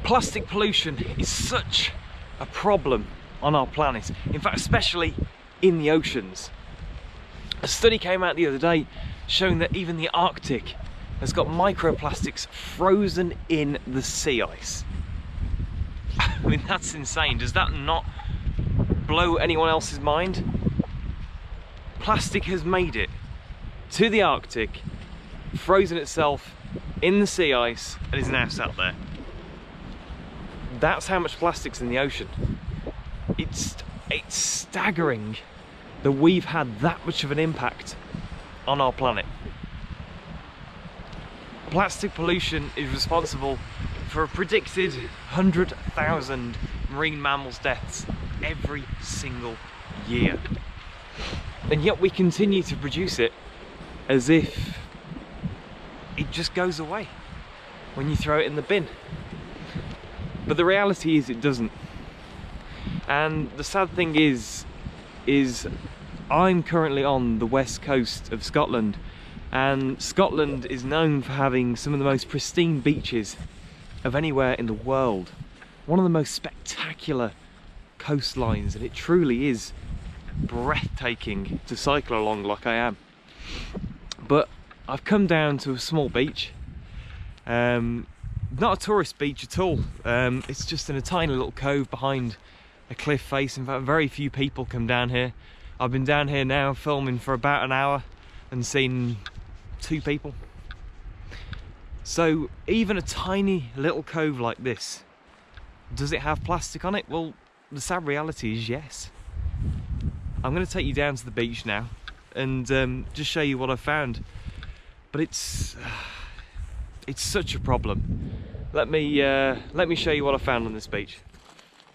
Plastic pollution is such a problem on our planet, in fact especially in the oceans. A study came out the other day showing that even the Arctic has got microplastics frozen in the sea ice. I mean, that's insane. Does that not blow anyone else's mind? Plastic has made it to the Arctic, frozen itself in the sea ice, and is now sat there. That's how much plastic's in the ocean. It's staggering that we've had that much of an impact on our planet. Plastic pollution is responsible for a predicted 100,000 marine mammals deaths every single year. And yet we continue to produce it as if it just goes away when you throw it in the bin. But the reality is it doesn't. And the sad thing is I'm currently on the west coast of Scotland, and Scotland is known for having some of the most pristine beaches of anywhere in the world. One of the most spectacular coastlines, and it truly is breathtaking to cycle along like I am. But I've come down to a small beach, not a tourist beach at all. It's just in a tiny little cove behind a cliff face. In fact, very few people come down here. I've been down here now filming for about an hour and seen 2 people. So even a tiny little cove like this, does it have plastic on it? Well, the sad reality is yes. I'm going to take you down to the beach now and just show you what I found. But it's such a problem. Let me show you what I found on this beach.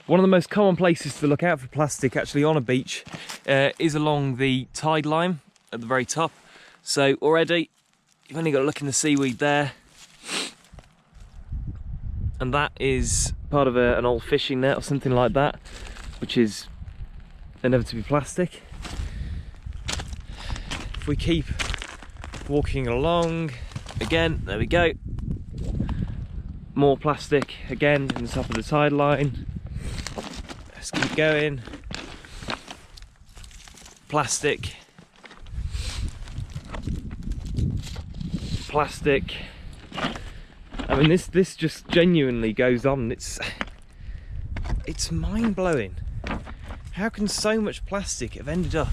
One of the most common places to look out for plastic actually on a beach is along the tide line at the very top. So already you've only got to look in the seaweed there, and that is part of an old fishing net or something like that, which is inevitably plastic. If we keep walking along, again, there we go, more plastic again in the top of the tide line. Let's keep going. Plastic. Plastic. I mean, this just genuinely goes on. It's mind-blowing. How can so much plastic have ended up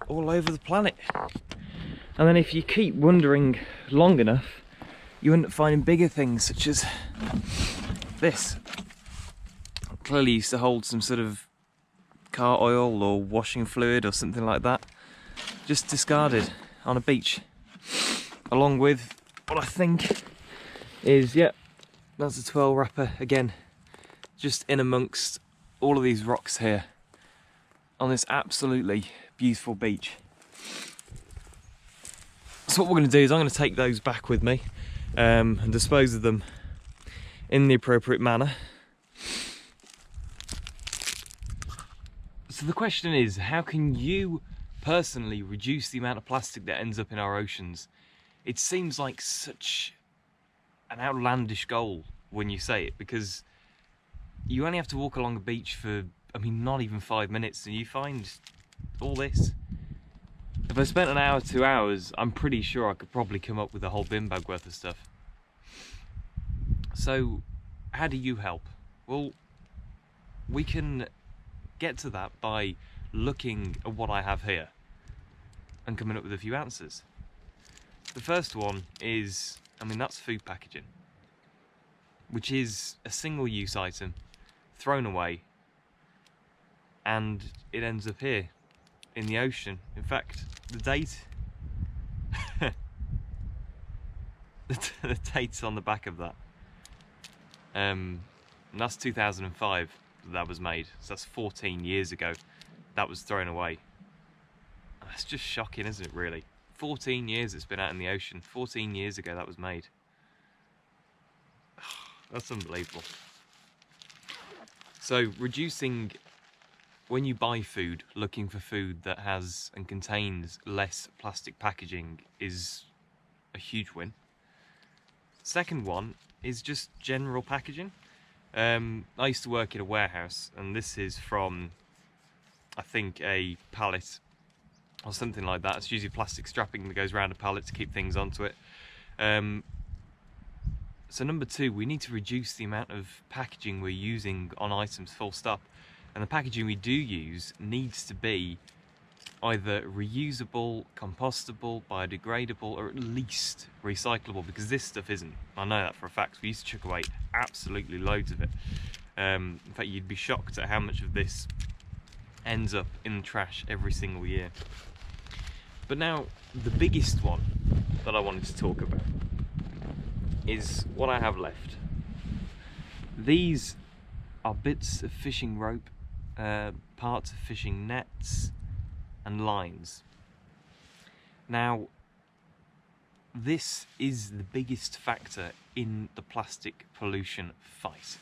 all over the planet? And then if you keep wondering long enough, you end up finding bigger things, such as this. Clearly used to hold some sort of car oil or washing fluid or something like that, just discarded on a beach, along with what I think is, yep, that's a 12 wrapper again, just in amongst all of these rocks here on this absolutely beautiful beach. So what we're going to do is I'm going to take those back with me and dispose of them in the appropriate manner. So the question is, how can you personally reduce the amount of plastic that ends up in our oceans? It seems like such an outlandish goal when you say it, because you only have to walk along a beach for, I mean, not even 5 minutes and you find all this. If I spent an hour, 2 hours, I'm pretty sure I could probably come up with a whole bin bag worth of stuff. So how do you help? Well, we can get to that by looking at what I have here and coming up with a few answers. The first one is, I mean, that's food packaging, which is a single-use item thrown away, and it ends up here in the ocean. In fact, the date the date's on the back of that, and that's 2005 that was made, so that's 14 years ago that was thrown away. That's just shocking, isn't it, really? 14 years it's been out in the ocean. 14 years ago that was made. That's unbelievable. So reducing, when you buy food, looking for food that has and contains less plastic packaging is a huge win. Second one is just general packaging. I used to work in a warehouse, and this is from, I think, a pallet or something like that. It's usually plastic strapping that goes around a pallet to keep things onto it. So number two, we need to reduce the amount of packaging we're using on items, full stop. And the packaging we do use needs to be either reusable, compostable, biodegradable, or at least recyclable, because this stuff isn't. I know that for a fact. We used to chuck away absolutely loads of it. In fact, you'd be shocked at how much of this ends up in the trash every single year. But now, the biggest one that I wanted to talk about is what I have left. These are bits of fishing rope, parts of fishing nets, and lines. Now, this is the biggest factor in the plastic pollution fight,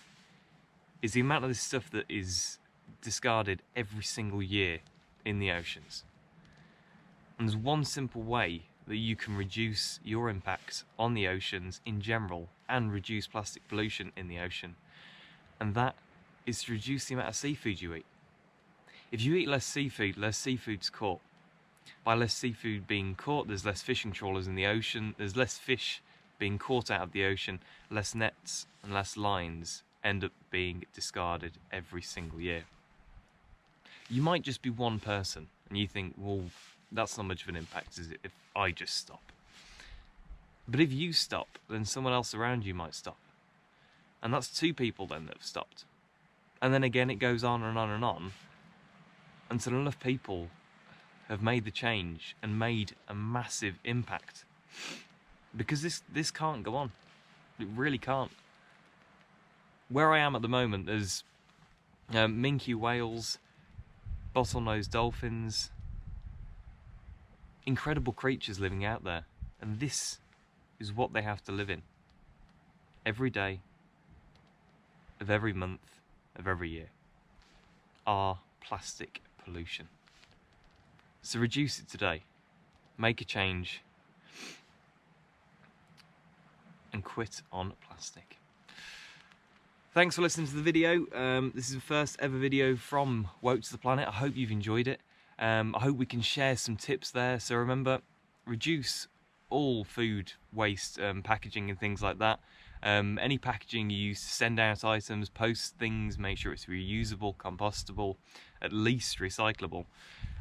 is the amount of this stuff that is discarded every single year in the oceans. And there's one simple way that you can reduce your impact on the oceans in general and reduce plastic pollution in the ocean, and that is to reduce the amount of seafood you eat. If you eat less seafood's caught. By less seafood being caught, there's less fishing trawlers in the ocean, there's less fish being caught out of the ocean, less nets and less lines end up being discarded every single year. You might just be one person and you think, well, that's not much of an impact, is it, if I just stop? But if you stop, then someone else around you might stop. And that's two people then that have stopped. And then again, it goes on and on and on, until enough people have made the change and made a massive impact. Because this can't go on. It really can't. Where I am at the moment, there's minke whales, bottlenose dolphins, incredible creatures living out there. And this is what they have to live in. Every day, of every month, of every year. Our plastic pollution. So reduce it today, make a change, and quit on plastic. Thanks for listening to the video. This is the first ever video from Woke to the Planet. I hope you've enjoyed it. I hope we can share some tips there. So remember, reduce all food waste, packaging and things like that. Any packaging you use to send out items, post things, make sure it's reusable, compostable, at least recyclable.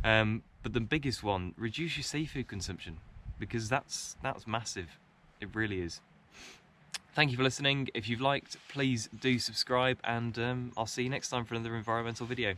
But the biggest one, reduce your seafood consumption, because that's massive. It really is. Thank you for listening. If you've liked, please do subscribe, and I'll see you next time for another environmental video.